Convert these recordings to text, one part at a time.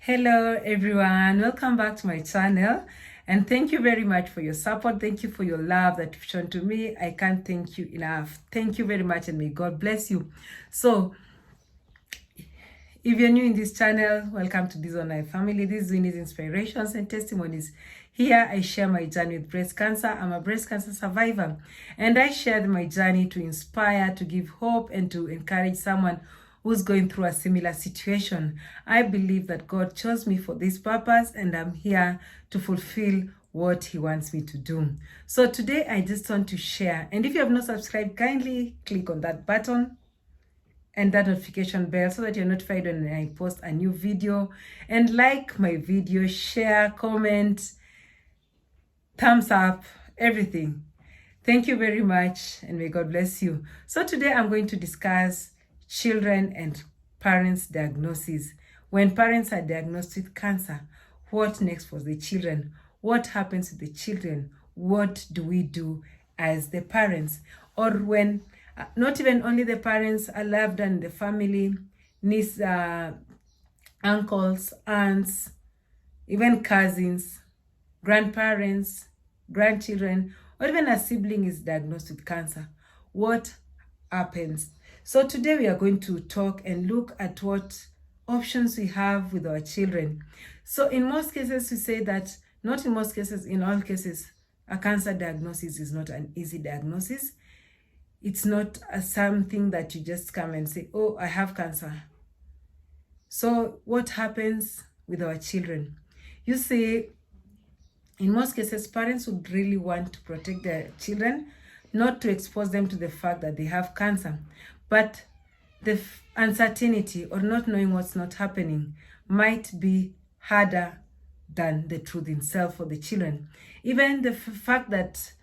Hello everyone, welcome back to my channel, and thank you very much for your support. Thank you for your love that you've shown to me. I can't thank you enough. Thank you very much, and may God bless you. So if you're new in this channel, welcome to this online family. This is Winnie's Inspirations and Testimonies. Here I share my journey with breast cancer. I'm a breast cancer survivor, and I shared my journey to inspire, to give hope, and to encourage someone who's going through a similar situation. I believe that God chose me for this purpose, and I'm here to fulfill what He wants me to do. So today I just want to share, and if you have not subscribed, kindly click on that button and that notification bell so that you're notified when I post a new video, and like my video, share, comment, thumbs up, everything. Thank you very much, and may God bless you. So today I'm going to discuss children and parents' diagnosis. When parents are diagnosed with cancer, what next for the children? What happens to the children? What do we do as the parents? Or when not even only the parents, a loved one in the family, nieces, uncles, aunts, even cousins, grandparents, grandchildren, or even a sibling is diagnosed with cancer. What happens? So today we are going to talk and look at what options we have with our children. So in most cases, we say that, not in most cases, in all cases, a cancer diagnosis is not an easy diagnosis. It's not something that you just come and say, oh, I have cancer. So what happens with our children? You see, in most cases, parents would really want to protect their children, not to expose them to the fact that they have cancer. But the uncertainty or not knowing what's not happening might be harder than the truth itself for the children. Even the fact that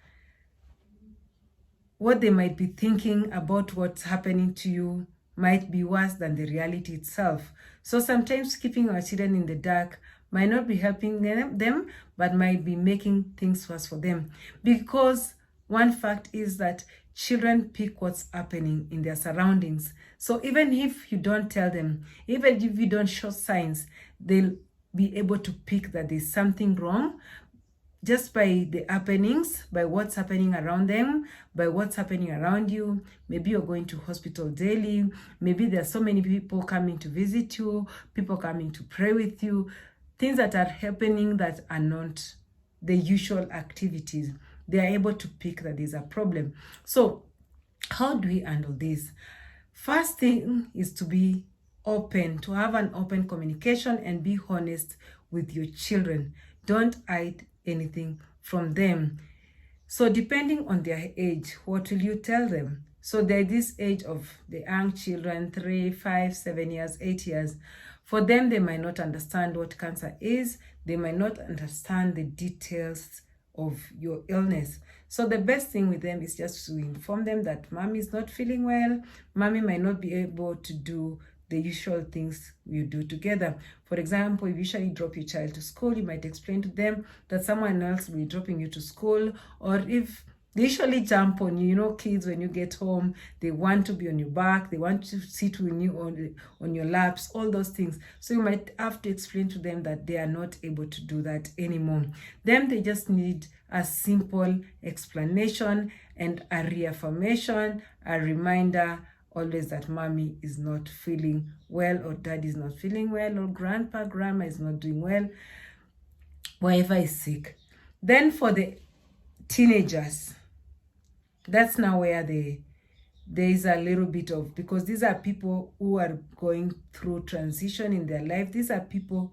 what they might be thinking about what's happening to you might be worse than the reality itself. So sometimes keeping our children in the dark might not be helping them, but might be making things worse for them. Because one fact is that children pick what's happening in their surroundings. So even if you don't tell them, even if you don't show signs, they'll be able to pick that there's something wrong just by the happenings, by what's happening around them, by what's happening around you. Maybe you're going to hospital daily. Maybe there are so many people coming to visit you, people coming to pray with you, things that are happening that are not the usual activities. They are able to pick that there's a problem. So how do we handle this? First thing is to be open, to have an open communication and be honest with your children. Don't hide anything from them. So depending on their age, what will you tell them? So they're this age of the young children, 3, 5, 7 years, 8 years. For them, they might not understand what cancer is. They might not understand the details of your illness. So the best thing with them is just to inform them that mommy is not feeling well. Mommy might not be able to do the usual things you do together. For example, if you usually drop your child to school, you might explain to them that someone else will be dropping you to school. Or if they usually jump on you, you know, kids, when you get home, they want to be on your back, they want to sit with you on your laps, all those things. So you might have to explain to them that they are not able to do that anymore. Then they just need a simple explanation and a reaffirmation, a reminder always that mommy is not feeling well, or dad is not feeling well, or grandpa, grandma is not doing well, whoever is sick. Then for the teenagers, that's now where there is a little bit of, because these are people who are going through transition in their life. These are people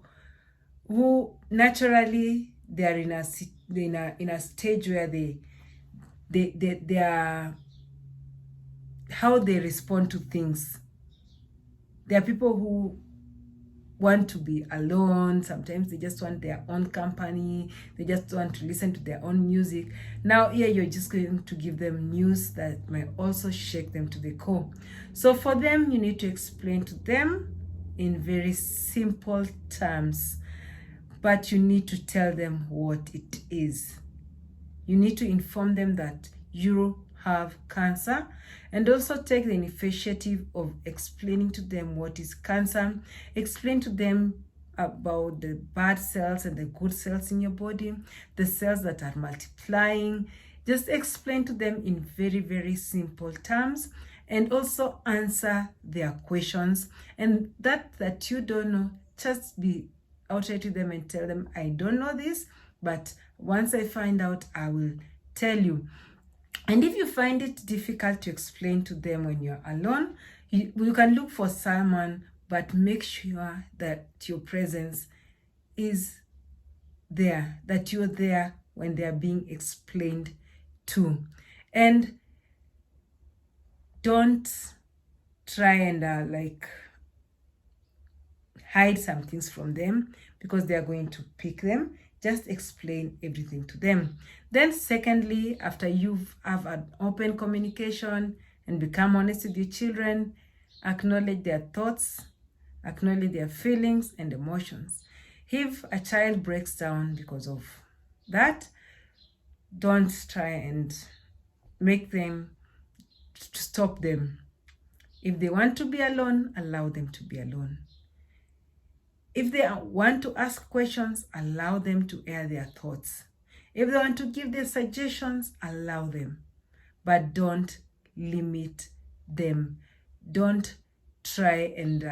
who naturally they are in a stage where they are, how they respond to things. There are people who want to be alone. Sometimes they just want their own company. They just want to listen to their own music. Now here you're just going to give them news that might also shake them to the core. So for them, you need to explain to them in very simple terms, but you need to tell them what it is. You need to inform them that you have cancer, and also take the initiative of explaining to them what is cancer. Explain to them about the bad cells and the good cells in your body, the cells that are multiplying. Just explain to them in very, very simple terms, and also answer their questions. And that you don't know, just be outright to them and tell them, I don't know this, but once I find out, I will tell you. And if you find it difficult to explain to them when you're alone, you can look for someone, but make sure that your presence is there, that you're there when they are being explained to. And don't try and like hide some things from them, because they are going to pick them. Just explain everything to them. Then secondly, after you have an open communication and become honest with your children, acknowledge their thoughts, acknowledge their feelings and emotions. If a child breaks down because of that, don't try and make them, stop them. If they want to be alone, allow them to be alone. If they want to ask questions, allow them to air their thoughts. If they want to give their suggestions, allow them. But don't limit them. Don't try and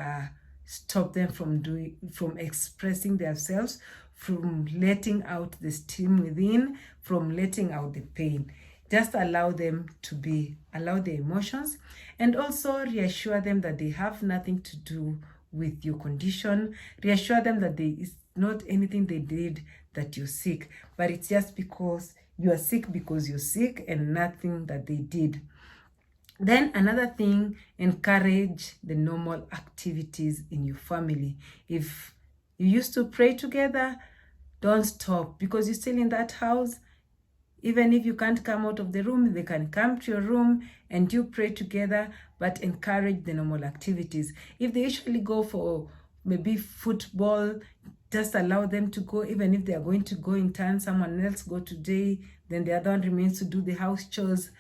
stop them from expressing themselves, from letting out the steam within, from letting out the pain. Just allow them to be, allow their emotions, and also reassure them that they have nothing to do with your condition. Reassure them that it's not anything they did that you're sick, but it's just because you are sick because you're sick, and nothing that they did. Then another thing, encourage the normal activities in your family. If you used to pray together, don't stop, because you're still in that house. Even if you can't come out of the room, they can come to your room and you pray together, but encourage the normal activities. If they usually go for maybe football, just allow them to go. Even if they are going to go in turn, someone else go today, then the other one remains to do the house chores,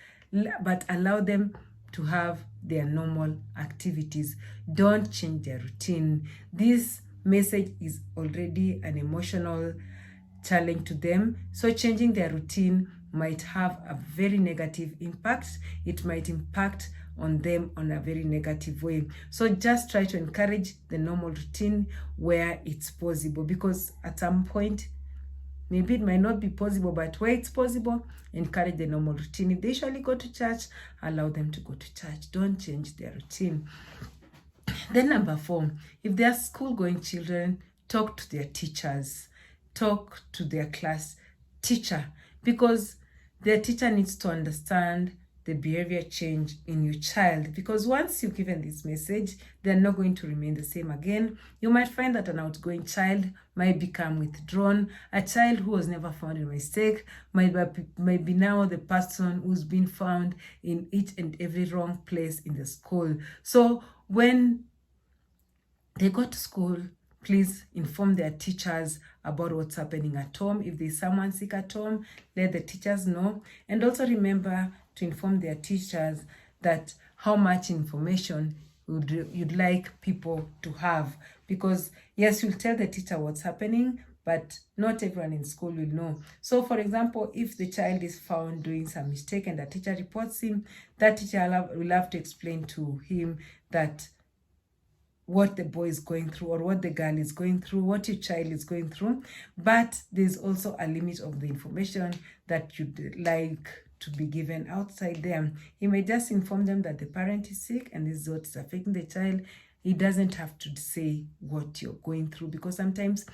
but allow them to have their normal activities. Don't change their routine. This message is already an emotional challenge to them, so changing their routine might have a very negative impact. It might impact on them on a very negative way. So just try to encourage the normal routine where it's possible, because at some point maybe it might not be possible, but where it's possible, encourage the normal routine. If they usually go to church, allow them to go to church. Don't change their routine. Then number 4, if they are school-going children, talk to their teachers. Talk to their class teacher, because their teacher needs to understand the behavior change in your child, because once you've given this message, they're not going to remain the same again. You might find that an outgoing child might become withdrawn. A child who was never found in mistake might be now the person who's been found in each and every wrong place in the school. So when they go to school, please inform their teachers about what's happening at home. If there's someone sick at home, let the teachers know. And also remember to inform their teachers that how much information you'd like people to have. Because yes, you'll tell the teacher what's happening, but not everyone in school will know. So for example, if the child is found doing some mistake and the teacher reports him, that teacher will have to explain to him that what the boy is going through, or what the girl is going through, what your child is going through. But there's also a limit of the information that you'd like to be given outside them. He may just inform them that the parent is sick and this is what is affecting the child. He doesn't have to say what you're going through, because sometimes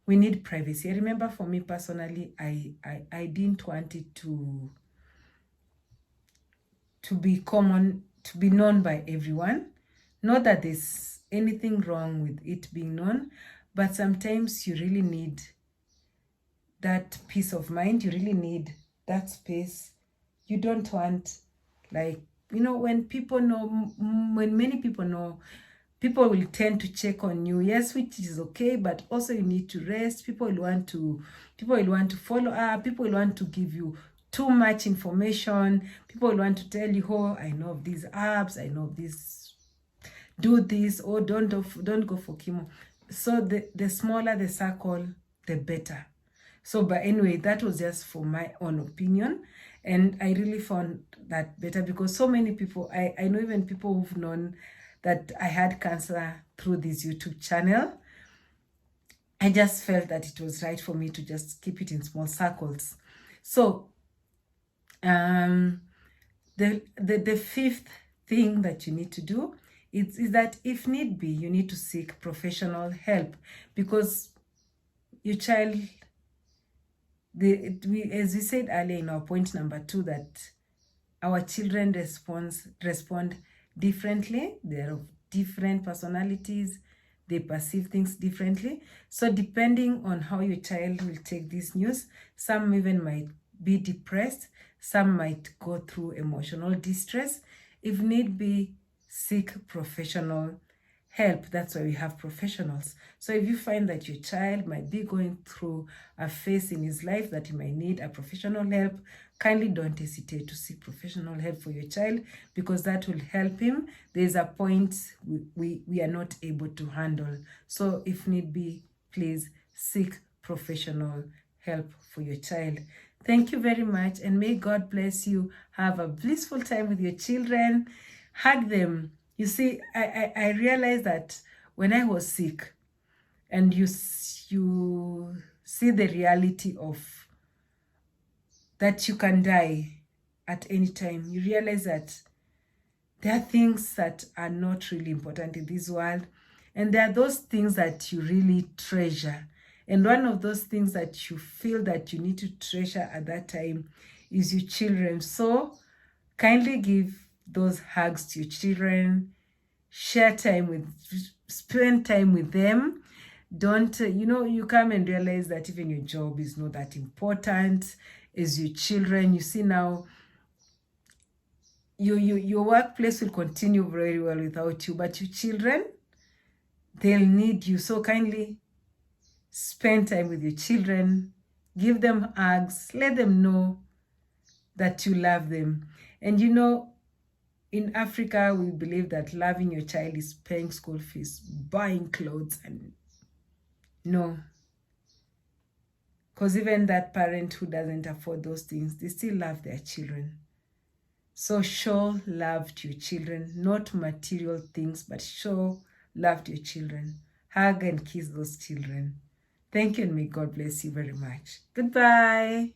we need privacy. I remember for me personally, I didn't want it to be common, to be known by everyone. Not that there's anything wrong with it being known, but sometimes you really need that peace of mind. You really need that space. You don't want, like, when people know, when many people know, people will tend to check on you. Yes, which is okay, but also you need to rest. People will want to follow up. People will want to give you too much information. People will want to tell you, oh, I know of these apps, I know of this, do this, or don't go for chemo. So the smaller the circle, the better. So, but anyway, that was just for my own opinion. And I really found that better because so many people, I know even people who've known that I had cancer through this YouTube channel. I just felt that it was right for me to just keep it in small circles. So, the fifth thing that you need to do is that if need be, you need to seek professional help, because your child, as we said earlier in our point number 2, that our children respond differently. They're of different personalities. They perceive things differently. So depending on how your child will take this news, some even might be depressed, some might go through emotional distress. If need be, seek professional help. That's why we have professionals. So if you find that your child might be going through a phase in his life that he might need a professional help, kindly don't hesitate to seek professional help for your child, because that will help him. There's a point we are not able to handle. So if need be, please seek professional help for your child. Thank you very much, and may God bless you. Have a blissful time with your children. Hug them. You see, I realized that when I was sick, and you see the reality of that you can die at any time, you realize that there are things that are not really important in this world, and there are those things that you really treasure. And one of those things that you feel that you need to treasure at that time is your children. So kindly give those hugs to your children, share time with, spend time with them. Don't, you come and realize that even your job is not that important as your children. You see now, your workplace will continue very well without you, but your children, they'll need you. So kindly spend time with your children, give them hugs, let them know that you love them. And in Africa, we believe that loving your child is paying school fees, buying clothes, and no. Because even that parent who doesn't afford those things, they still love their children. So show love to your children, not material things, but show love to your children. Hug and kiss those children. Thank you, and may God bless you very much. Goodbye.